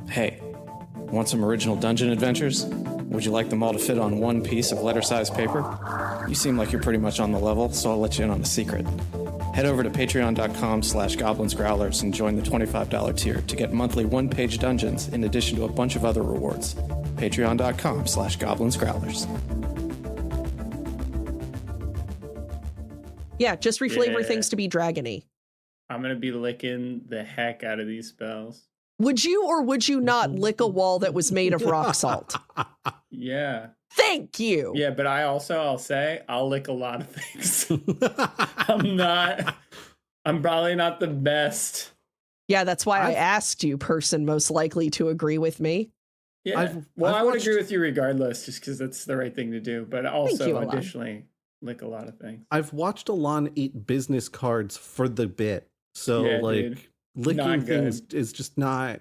Hey, want some original dungeon adventures? Would you like them all to fit on one piece of letter-sized paper? You seem like you're pretty much on the level, so I'll let you in on a secret. Head over to patreon.com/Goblins Growlers and join the $25 tier to get monthly one-page dungeons in addition to a bunch of other rewards. Patreon.com/Goblins Growlers. Yeah, just reflavor things to be dragony. I'm going to be licking the heck out of these spells. Would you or would you not lick a wall that was made of rock salt? Yeah. Thank you. Yeah, but I'll say, I'll lick a lot of things. I'm probably not the best. Yeah, that's why I asked you, person most likely to agree with me. Yeah. I would agree with you regardless, just because that's the right thing to do. But also, additionally, lick a lot of things. I've watched Alon eat business cards for the bit. So, dude, licking things is just not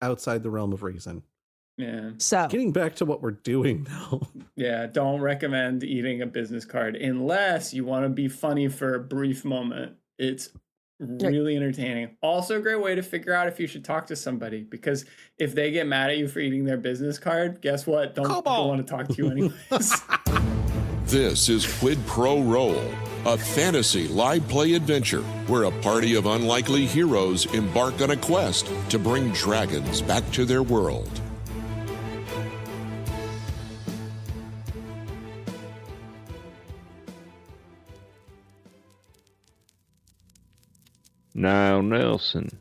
outside the realm of reason. Yeah. So, getting back to what we're doing now. Yeah, don't recommend eating a business card unless you want to be funny for a brief moment. It's really entertaining. Also a great way to figure out if you should talk to somebody, because if they get mad at you for eating their business card, guess what? Don't want to talk to you anyways. This is Quid Pro Roll, a fantasy live play adventure where a party of unlikely heroes embark on a quest to bring dragons back to their world. Now, Nelson,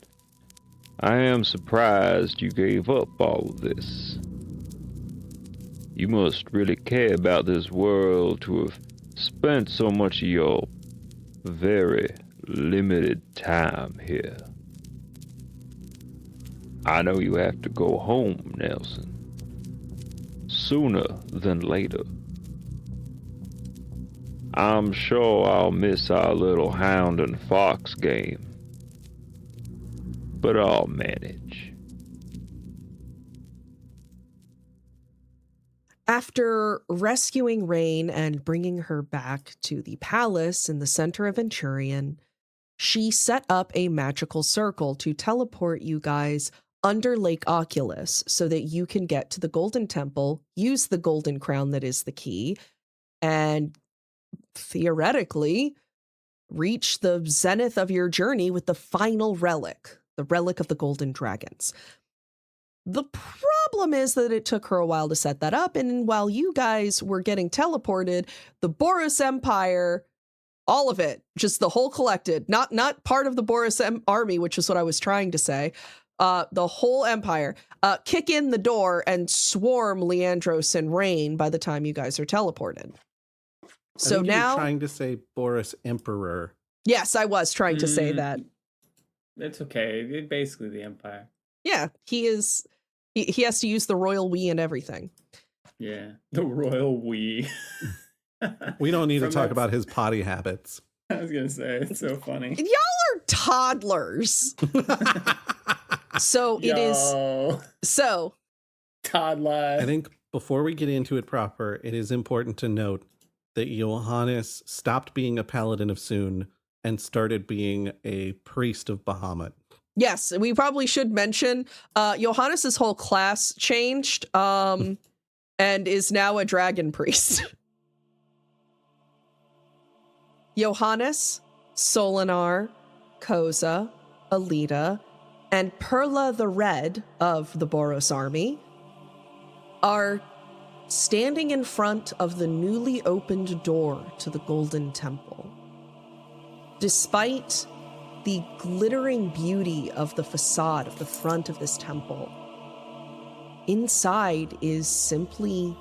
I am surprised you gave up all of this. You must really care about this world to have spent so much of your very limited time here. I know you have to go home, Nelson. Sooner than later. I'm sure I'll miss our little hound and fox game, but I'll manage. After rescuing Rain and bringing her back to the palace in the center of Venturion, she set up a magical circle to teleport you guys under Lake Oculus so that you can get to the Golden Temple, use the golden crown that is the key, and theoretically reach the zenith of your journey with the final relic, the relic of the Golden Dragons. The problem is that it took her a while to set that up, and while you guys were getting teleported, the Boros Empire, all of it, just the whole collected, not part of the Boros army, which is what I was trying to say, the whole empire, kick in the door and swarm Leandros and Rain by the time you guys are teleported. So I think now, you were trying to say Boros Emperor. Yes, I was trying to say that. It's okay. It's basically the Empire. Yeah, he is. He has to use the royal we and everything. Yeah, the royal we. We don't need to talk about his potty habits. I was gonna say, it's so funny. Y'all are toddlers. So it is. So toddler. I think before we get into it proper, it is important to note that Johannes stopped being a paladin of Soon and started being a priest of Bahamut. Yes, we probably should mention Johannes's whole class changed and is now a dragon priest. Johannes, Solinar, Koza, Alita, and Perla the Red of the Boros army are standing in front of the newly opened door to the Golden Temple. Despite the glittering beauty of the facade of the front of this temple, inside is simply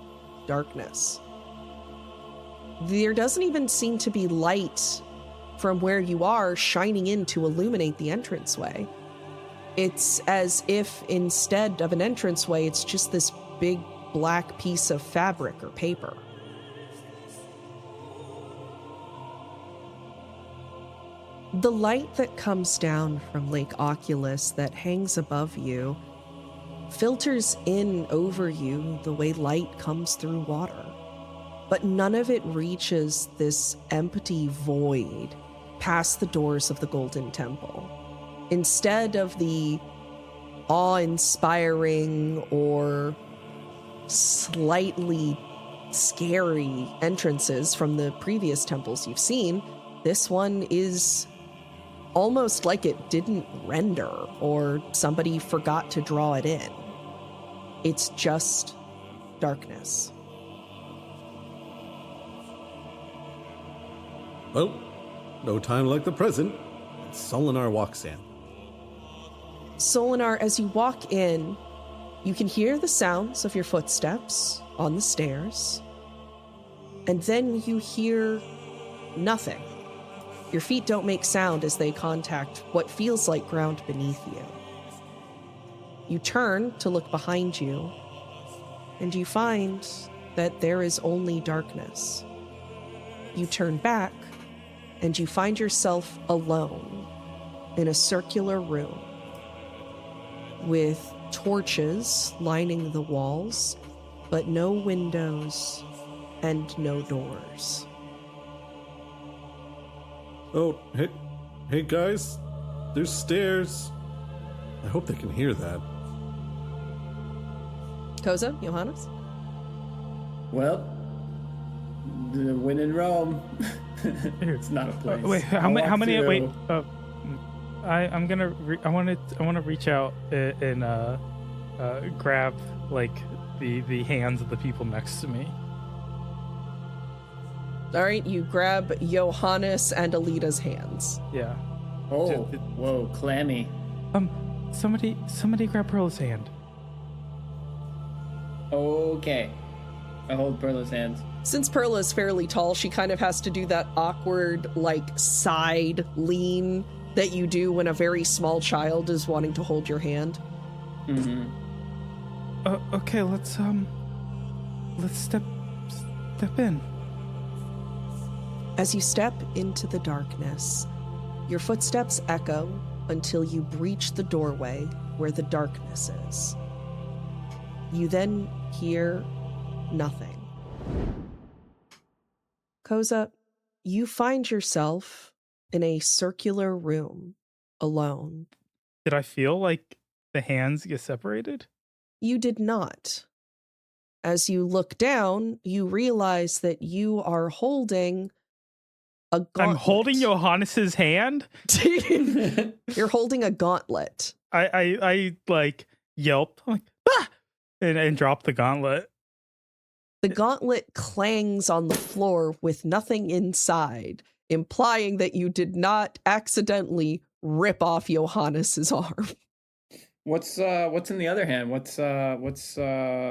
darkness. There doesn't even seem to be light from where you are shining in to illuminate the entranceway. It's as if instead of an entranceway, it's just this big black piece of fabric or paper. The light that comes down from Lake Oculus that hangs above you filters in over you the way light comes through water. But none of it reaches this empty void past the doors of the Golden Temple. Instead of the awe-inspiring or slightly scary entrances from the previous temples you've seen, this one is almost like it didn't render or somebody forgot to draw it in. It's just darkness. Well, no time like the present. Solinar walks in. Solinar, as you walk in, you can hear the sounds of your footsteps on the stairs, and then you hear nothing. Your feet don't make sound as they contact what feels like ground beneath you. You turn to look behind you, and you find that there is only darkness. You turn back, and you find yourself alone in a circular room with torches lining the walls, but no windows and no doors. Oh, hey guys, there's stairs. I hope they can hear that. Koza, Johannes? Well, when in Rome, it's not a place. Wait, how many? Wait, I want to reach out and grab like the hands of the people next to me. All right, you grab Johannes and Alita's hands. Yeah. Oh, whoa, clammy. Somebody grab Pearl's hand. Okay. I hold Perla's hands. Since Perla is fairly tall, she kind of has to do that awkward, like, side lean that you do when a very small child is wanting to hold your hand. Mm-hmm. Okay, let's step in. As you step into the darkness, your footsteps echo until you breach the doorway where the darkness is. You then hear nothing. Koza, you find yourself in a circular room, alone. Did I feel like the hands get separated? You did not. As you look down, you realize that you are holding a gauntlet. I'm holding Johannes's hand? You're holding a gauntlet. I like yelped. I'm like, ah! And drop the gauntlet. The gauntlet clangs on the floor with nothing inside, implying that you did not accidentally rip off Johannes's arm. What's in the other hand? What's Another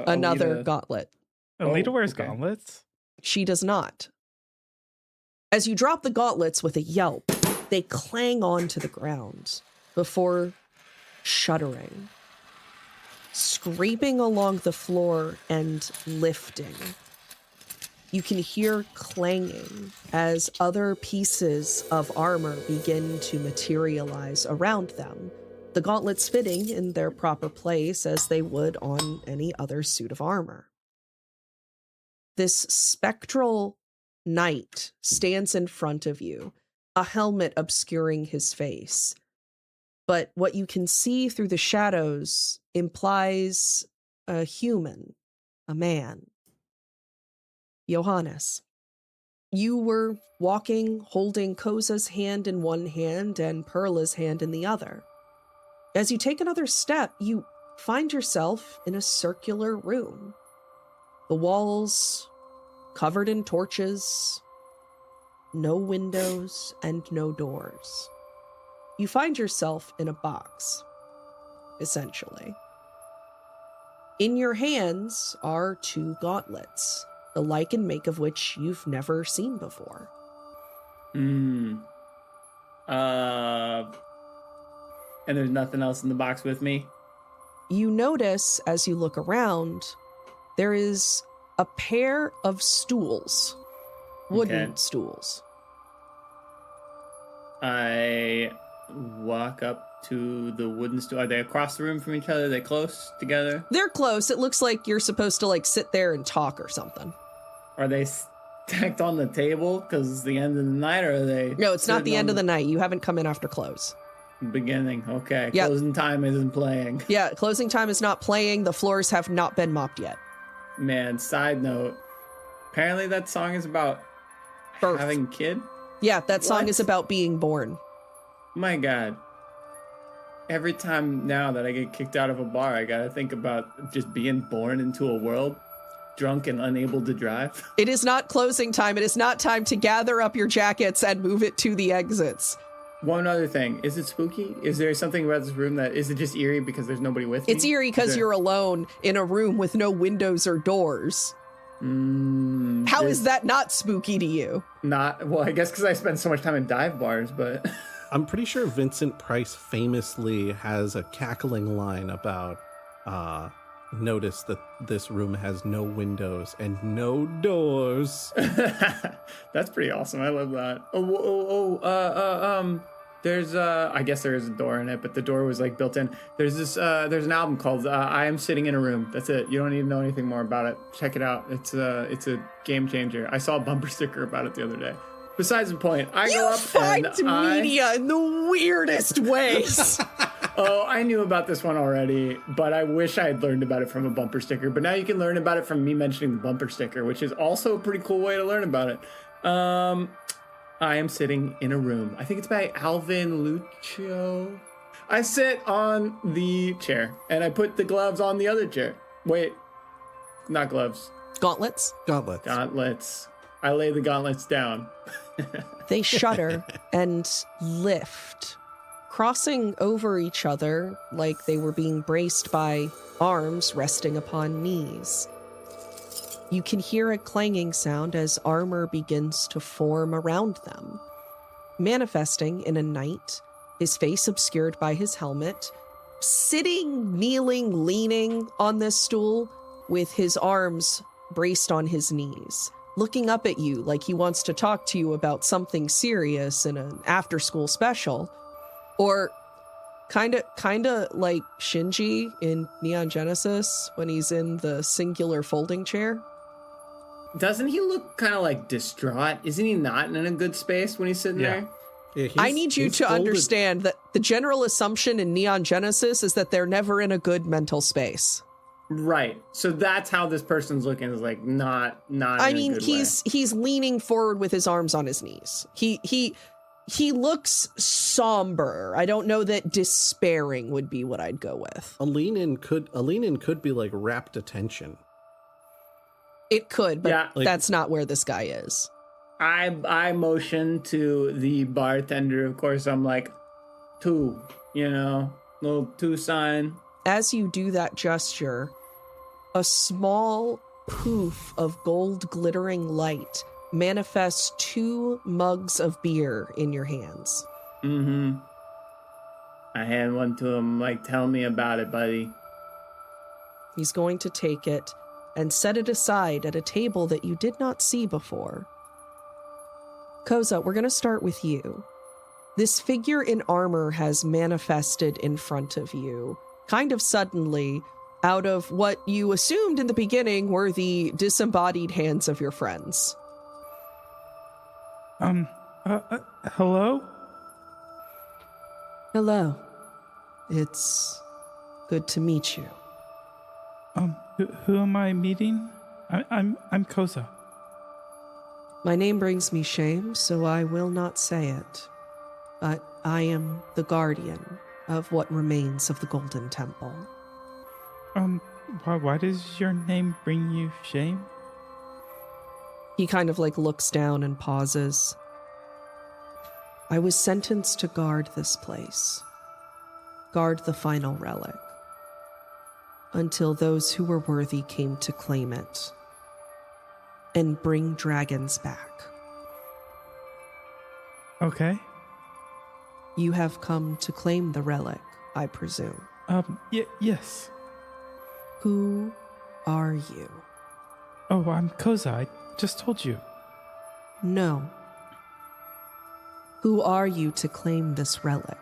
Alita? gauntlet. Alita wears okay. gauntlets? She does not. As you drop the gauntlets with a yelp, they clang onto the ground before shuddering, scraping along the floor and lifting. You can hear clanging as other pieces of armor begin to materialize around them, the gauntlets fitting in their proper place as they would on any other suit of armor. This spectral knight stands in front of you, a helmet obscuring his face. But what you can see through the shadows implies a human, a man. Johannes, you were walking, holding Koza's hand in one hand and Perla's hand in the other. As you take another step, you find yourself in a circular room. The walls covered in torches, no windows and no doors. You find yourself in a box, essentially. In your hands are two gauntlets, the like and make of which you've never seen before. And there's nothing else in the box with me? You notice, as you look around, there is a pair of stools, wooden stools. I walk up to the wooden stool. Are they across the room from each other? Are they close together? They're close. It looks like you're supposed to like sit there and talk or something. Are they stacked on the table because it's the end of the night, or are they? No, it's not the end of the night. You haven't come in after close. Beginning. Okay. Yep. Closing time isn't playing. Yeah, closing time is not playing. The floors have not been mopped yet. Man, side note. Apparently that song is about Birth. having a kid. Yeah, that song What? is about being born. My God. Every time now that I get kicked out of a bar, I gotta think about just being born into a world drunk and unable to drive. It is not closing time. It is not time to gather up your jackets and move it to the exits. One other thing. Is it spooky? Is there something about this room that... Is it just eerie because there's nobody with me? It's eerie because you're alone in a room with no windows or doors. How is that not spooky to you? Not... Well, I guess because I spend so much time in dive bars, but... I'm pretty sure Vincent Price famously has a cackling line about notice that this room has no windows and no doors. That's pretty awesome. I love that. There's I guess there is a door in it, but the door was like built in. There's an album called I Am Sitting in a Room. That's it. You don't need to know anything more about it. Check it out. It's a game changer. I saw a bumper sticker about it the other day. Besides the point, I You go up find and media in the weirdest ways. Oh, I knew about this one already, but I wish I had learned about it from a bumper sticker. But now you can learn about it from me mentioning the bumper sticker, which is also a pretty cool way to learn about it. I Am Sitting in a Room. I think it's by Alvin Lucio. I sit on the chair, and I put the gloves on the other chair. Wait, not gloves. Gauntlets. Gauntlets. I lay the gauntlets down. They shudder and lift, crossing over each other like they were being braced by arms resting upon knees. You can hear a clanging sound as armor begins to form around them. Manifesting in a knight, his face obscured by his helmet, sitting, kneeling, leaning on this stool with his arms braced on his knees, looking up at you like he wants to talk to you about something serious in an after-school special, or kind of like Shinji in Neon Genesis when he's in the singular folding chair. Doesn't he look kind of like distraught? Isn't he not in a good space when he's sitting there? Yeah, I need you to understand that the general assumption in Neon Genesis is that they're never in a good mental space. Right. So that's how this person's looking, is like not I mean, he's leaning forward with his arms on his knees. He looks somber. I don't know that despairing would be what I'd go with. A lean in could be like rapt attention. It could, but Yeah. that's not where this guy is. I motion to the bartender. Of course, I'm like, two, little two sign. As you do that gesture, a small poof of gold glittering light manifests 2 mugs of beer in your hands. Mm-hmm. I hand one to him, like, tell me about it, buddy. He's going to take it and set it aside at a table that you did not see before. Koza, we're going to start with you. This figure in armor has manifested in front of you, kind of suddenly, out of what you assumed in the beginning were the disembodied hands of your friends. Hello? Hello. It's good to meet you. Who am I meeting? I'm Koza. My name brings me shame, so I will not say it. But I am the guardian of what remains of the Golden Temple. Why does your name bring you shame? He kind of like looks down and pauses. I was sentenced to guard this place. Guard the final relic. Until those who were worthy came to claim it. And bring dragons back. Okay. You have come to claim the relic, I presume. Yes. Who are you? Oh, I'm Koza. I just told you. No. Who are you to claim this relic?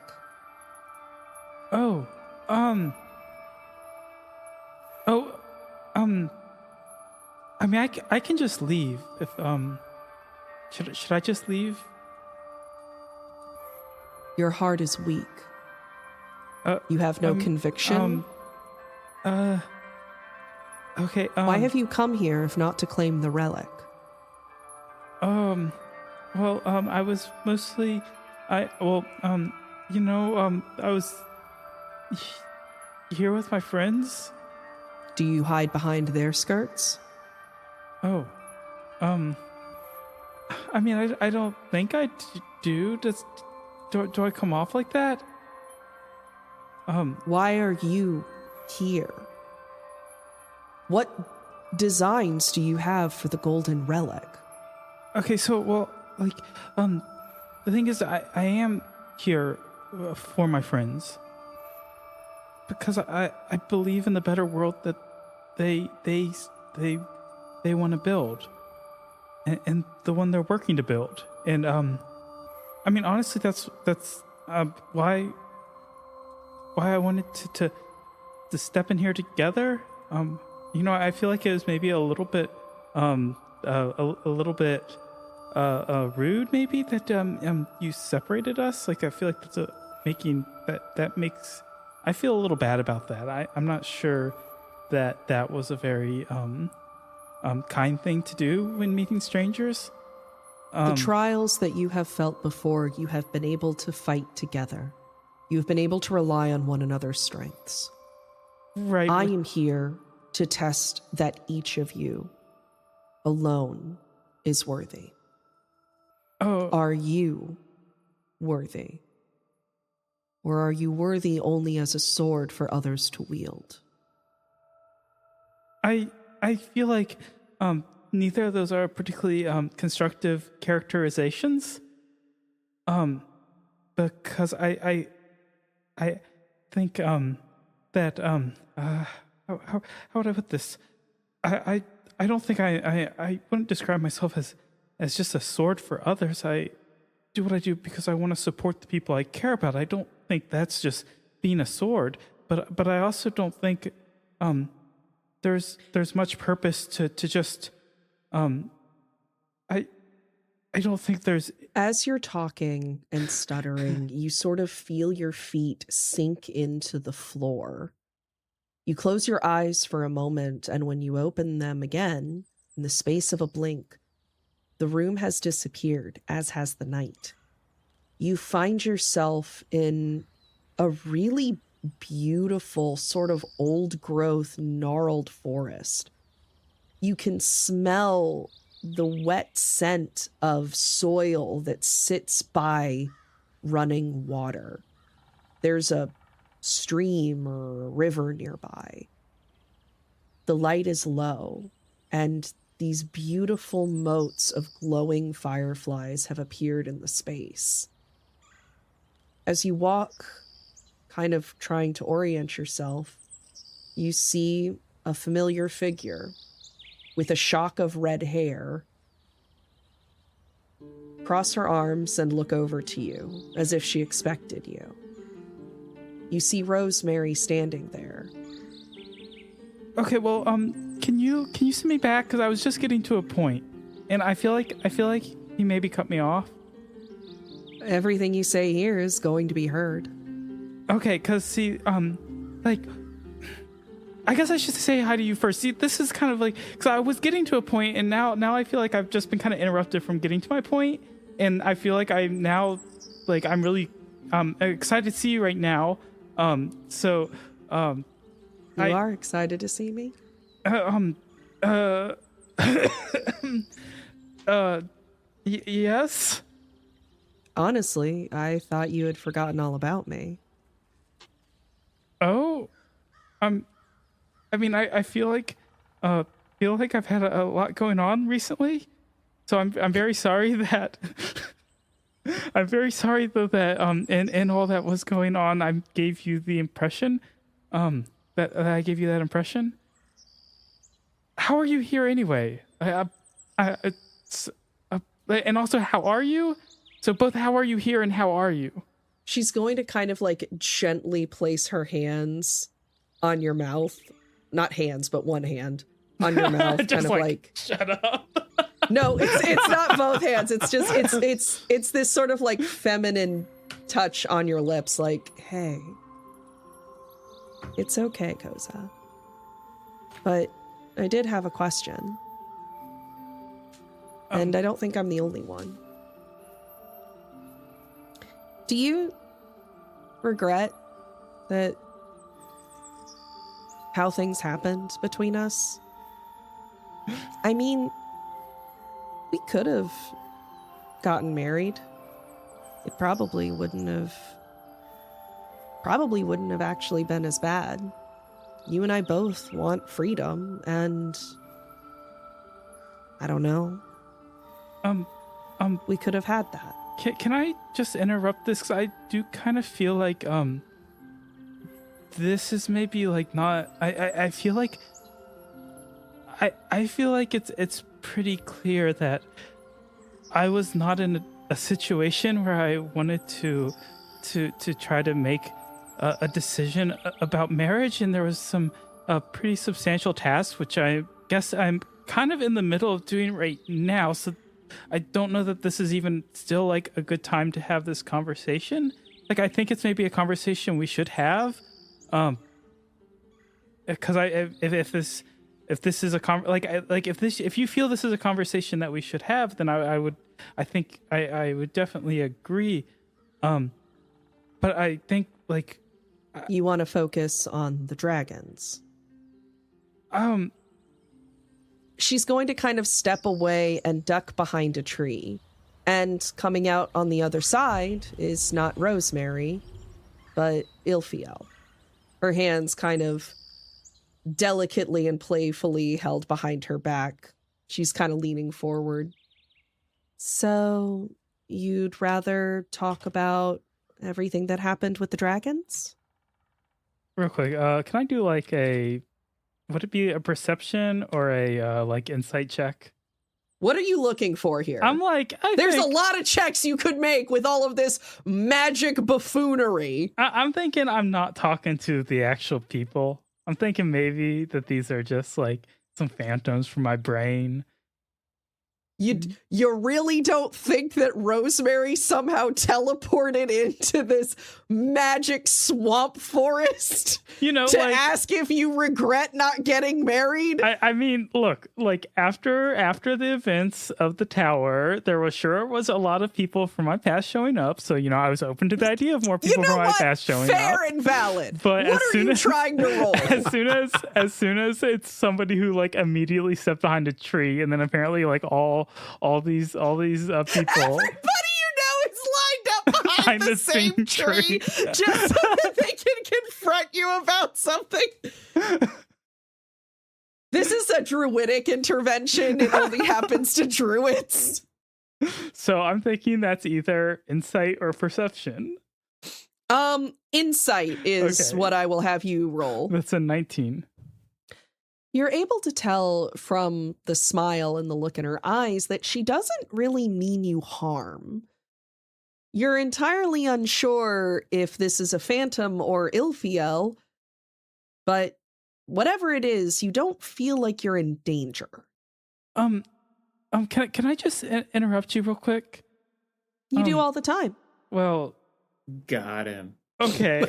I mean, I can just leave if, should I just leave? Your heart is weak. You have no conviction? Okay. Why have you come here if not to claim the relic? Well, I was mostly, I was here with my friends. Do you hide behind their skirts? Oh, I mean, I don't think I do. Do I come off like that? Why are you here? What designs do you have for the golden relic? Okay, so, well, like, the thing is, I am here for my friends. Because I believe in the better world that they want to build. And the one they're working to build. And, I mean, honestly, that's why I wanted to step in here together. I feel like it was maybe a little bit, rude, maybe, that you separated us. Like, I feel like that makes. I feel a little bad about that. I'm not sure that was a very kind thing to do when meeting strangers. The trials that you have felt before, you have been able to fight together. You've been able to rely on one another's strengths. Right. I am here to test that each of you alone is worthy. Oh. Are you worthy? Or are you worthy only as a sword for others to wield? I feel like neither of those are particularly constructive characterizations. Because I think that how would I put this? I don't think I wouldn't describe myself as just a sword for others. I do what I do because I want to support the people I care about. I don't think that's just being a sword, but I also don't think there's much purpose to just I don't think there's. As you're talking and stuttering, you sort of feel your feet sink into the floor. You close your eyes for a moment, and when you open them again, in the space of a blink, the room has disappeared, as has the night. You find yourself in a really beautiful, sort of old-growth, gnarled forest. You can smell the wet scent of soil that sits by running water. There's a stream or a river nearby. The light is low, and these beautiful motes of glowing fireflies have appeared in the space. As you walk, kind of trying to orient yourself, you see a familiar figure with a shock of red hair cross her arms and look over to you as if she expected you. You see Rosemary standing there. Okay, well, can you send me back? Because I was just getting to a point, and I feel like he maybe cut me off. Everything you say here is going to be heard. Okay, because see, like, I guess I should say hi to you first. See, this is kind of like, because I was getting to a point, and now I feel like I've just been kind of interrupted from getting to my point, and I feel like I'm really excited to see you right now. You are excited to see me? Yes. Honestly, I thought you had forgotten all about me. Oh, I mean, I feel like I've had a lot going on recently, so I'm very sorry that I'm very sorry though that and all that was going on, I gave you the impression that I gave you that impression. How are you here anyway? And also, how are you? So both, how are you here and how are you? She's going to kind of like gently place her hands on your mouth. Not hands, but one hand on your mouth. Just kind of like shut up. No, it's not both hands. It's just it's this sort of like feminine touch on your lips, like, hey, It's okay, Koza. But I did have a question. And I don't think I'm the only one. Do you regret that how things happened between us? I mean, we could have gotten married. It probably wouldn't have actually been as bad. You and I both want freedom, and I don't know. We could have had that. Can I just interrupt this? 'Cause I do kind of feel like this is maybe like not. I feel like I feel like it's pretty clear that I was not in a situation where I wanted to try to make a decision about marriage, and there was some pretty substantial tasks which I guess I'm kind of in the middle of doing right now. So I don't know that this is even still like a good time to have this conversation. Like, I think it's maybe a conversation we should have, because if you feel this is a conversation that we should have, then I would definitely agree. But I think like you want to focus on the dragons. She's going to kind of step away and duck behind a tree. And coming out on the other side is not Rosemary, but Ilfiel. Her hands kind of delicately and playfully held behind her back. She's kind of leaning forward. So, you'd rather talk about everything that happened with the dragons? Real quick, can I do like would it be a perception or a like insight check? What are you looking for here? I'm like, there's a lot of checks you could make with all of this magic buffoonery. I'm thinking I'm not talking to the actual people. I'm thinking maybe that these are just like some phantoms from my brain. You really don't think that Rosemary somehow teleported into this magic swamp forest to ask if you regret not getting married? I mean, look, like after the events of the tower, there was a lot of people from my past showing up. So, I was open to the idea of more people from my past showing up. Fair and valid. But what are you trying to roll? As soon as it's somebody who like immediately stepped behind a tree, and then apparently like all these people. Everybody is lined up behind the same tree just so that they can confront you about something. This is a druidic intervention. It only happens to druids. So I'm thinking that's either insight or perception. Insight is what I will have you roll. That's a 19. You're able to tell from the smile and the look in her eyes that she doesn't really mean you harm. You're entirely unsure if this is a phantom or Ilfiel, but whatever it is, you don't feel like you're in danger. Can I just interrupt you real quick? You do all the time. Well, got him. Okay.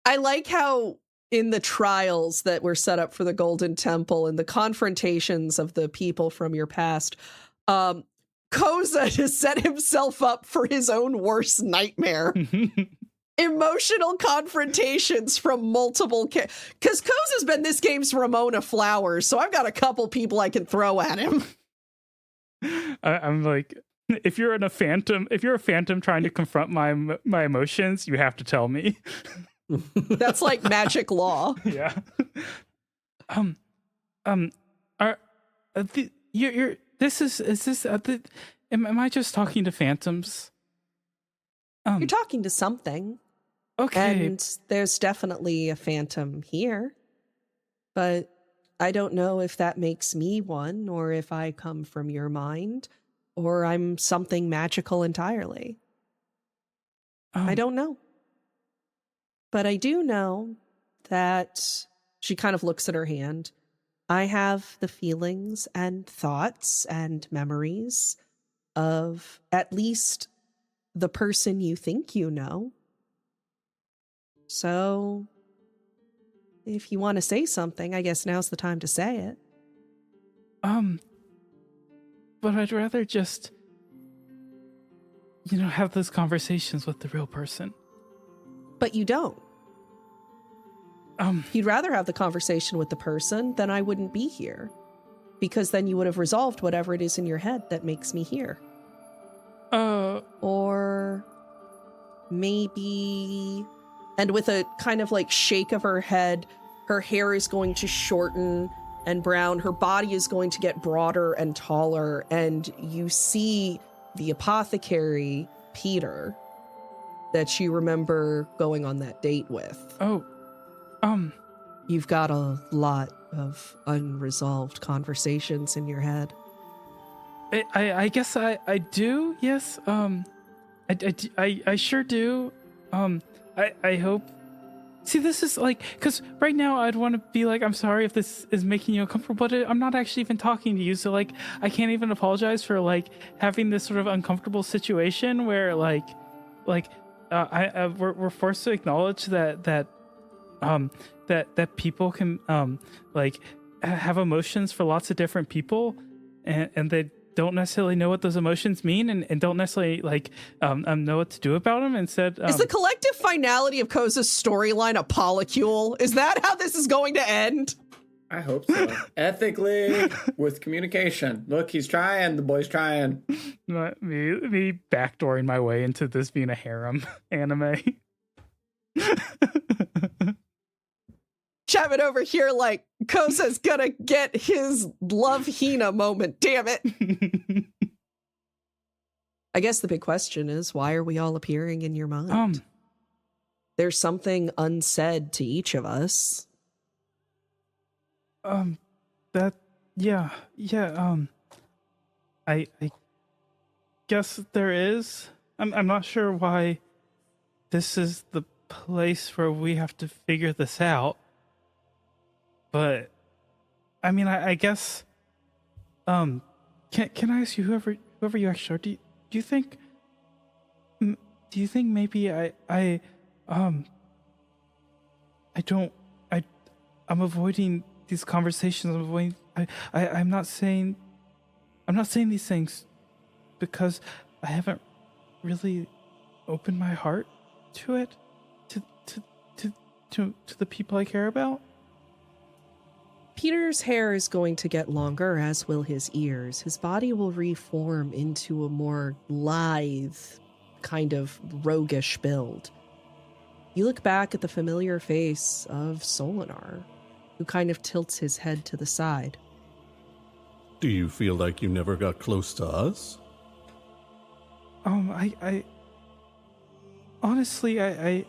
I like how in the trials that were set up for the Golden Temple and the confrontations of the people from your past, Koza has set himself up for his own worst nightmare. Emotional confrontations from multiple because Koza's been this game's Ramona Flowers, so I've got a couple people I can throw at him. I'm like, if you're a phantom trying to confront my emotions, you have to tell me. That's like magic law. Yeah. Am I just talking to phantoms? You're talking to something. Okay. And there's definitely a phantom here. But I don't know if that makes me one, or if I come from your mind, or I'm something magical entirely. I don't know. But I do know that she kind of looks at her hand. I have the feelings and thoughts and memories of at least the person you think you know. So, if you want to say something, I guess now's the time to say it. But I'd rather just, have those conversations with the real person. But you don't. If you'd rather have the conversation with the person, then I wouldn't be here. Because then you would have resolved whatever it is in your head that makes me here. Or maybe... And with a kind of like shake of her head, her hair is going to shorten and brown. Her body is going to get broader and taller. And you see the apothecary, Peter, that you remember going on that date with. You've got a lot of unresolved conversations in your head. I guess I do, yes. I sure do. I hope. See, this is like, because right now I'd want to be like, I'm sorry if this is making you uncomfortable, but I'm not actually even talking to you. So like, I can't even apologize for like having this sort of uncomfortable situation where we're forced to acknowledge that people can have emotions for lots of different people, and they don't necessarily know what those emotions mean, and don't necessarily know what to do about them. Instead, is the collective finality of Koza's storyline a polycule? Is that how this is going to end? I hope so. Ethically, with communication. Look, he's trying. The boy's trying. Me backdooring my way into this being a harem anime. Chapman over here like, Koza's gonna get his love Hina moment, damn it. I guess the big question is, why are we all appearing in your mind? There's something unsaid to each of us. I guess there is. I'm not sure why this is the place where we have to figure this out. But I mean, I guess can I ask you, whoever you actually are, do you think maybe I'm avoiding these conversations. I'm not saying these things because I haven't really opened my heart to it, to the people I care about. Peter's hair is going to get longer, as will his ears. His body will reform into a more lithe, kind of roguish build. You look back at the familiar face of Solinar, who kind of tilts his head to the side. Do you feel like you never got close to us? I honestly, I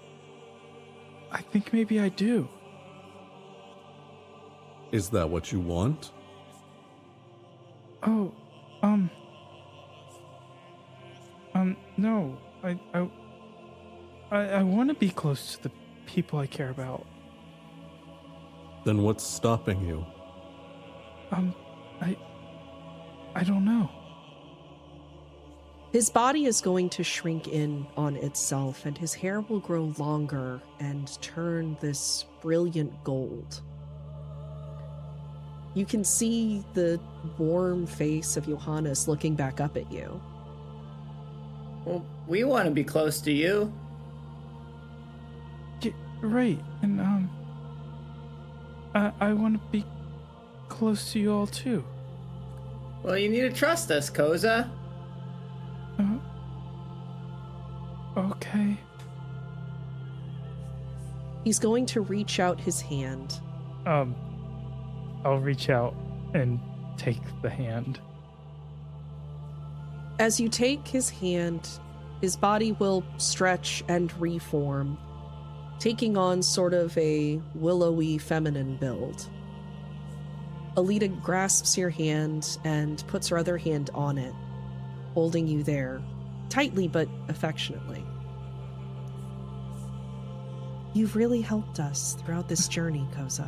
think maybe I do. Is that what you want? No. I want to be close to the people I care about. Then what's stopping you? I don't know. His body is going to shrink in on itself, and his hair will grow longer and turn this brilliant gold. You can see the warm face of Johannes looking back up at you. Well, we want to be close to you. Yeah, right, and I want to be close to you all too. Well, you need to trust us, Koza. Okay. He's going to reach out his hand. I'll reach out and take the hand. As you take his hand, his body will stretch and reform, taking on sort of a willowy feminine build. Alita grasps your hand and puts her other hand on it, holding you there, tightly but affectionately. You've really helped us throughout this journey, Koza.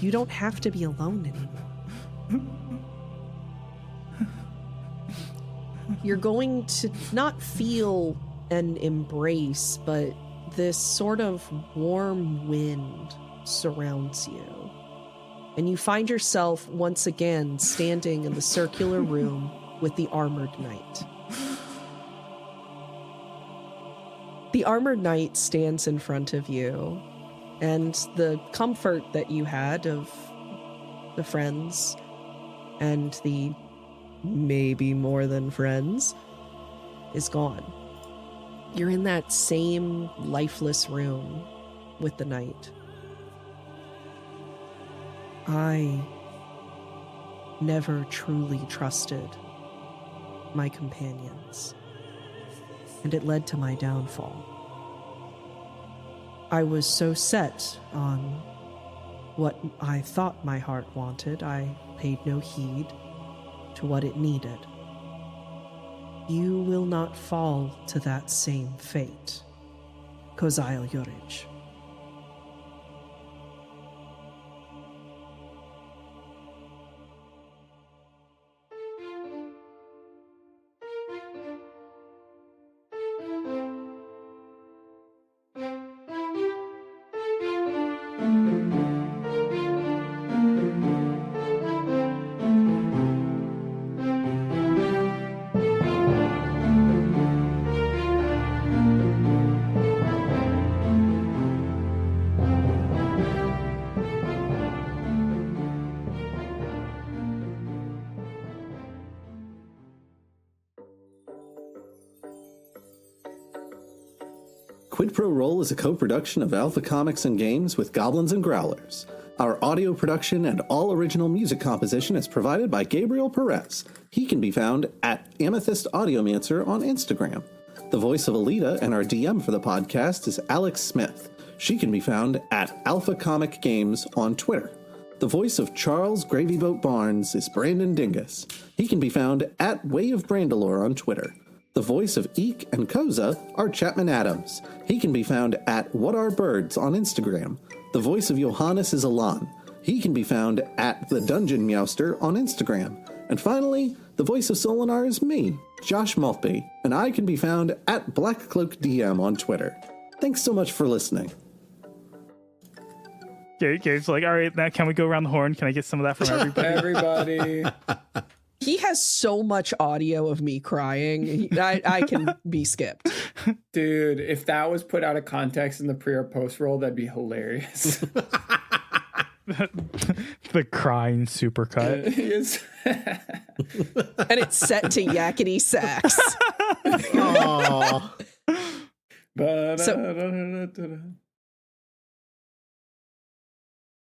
You don't have to be alone anymore. you're going to not feel an embrace, but this sort of warm wind surrounds you. And you find yourself once again standing in the circular room with the armored knight. The armored knight stands in front of you, and the comfort that you had of the friends and the maybe more than friends is gone. You're in that same lifeless room with the knight. I never truly trusted my companions, and it led to my downfall. I was so set on what I thought my heart wanted, I paid no heed to what it needed. You will not fall to that same fate, Koza Yorich. Quid Pro Roll is a co-production of Alpha Comics and Games with Goblins and Growlers. Our audio production and all original music composition is provided by Gabriel Perez. He can be found at Amethyst Audiomancer on Instagram. The voice of Alita and our DM for the podcast is Alex Smith. She can be found at Alpha Comic Games on Twitter. The voice of Charles Gravyboat Barnes is Brandon Dingus. He can be found at Way of Brandalore on Twitter. The voice of Eek and Koza are Chapman Adams. He can be found at What Are Birds on Instagram. The voice of Johannes is Alan. He can be found at The Dungeon Meowster on Instagram. And finally, the voice of Solinar is me, Josh Maltby, and I can be found at BlackCloakDM on Twitter. Thanks so much for listening. Gabe's like, all right, now can we go around the horn? Can I get some of that from everybody? Everybody. He has so much audio of me crying. I can be skipped. Dude, if that was put out of context in the pre or post roll, that'd be hilarious. The crying supercut. Yes. And it's set to yakety sax. Aww. So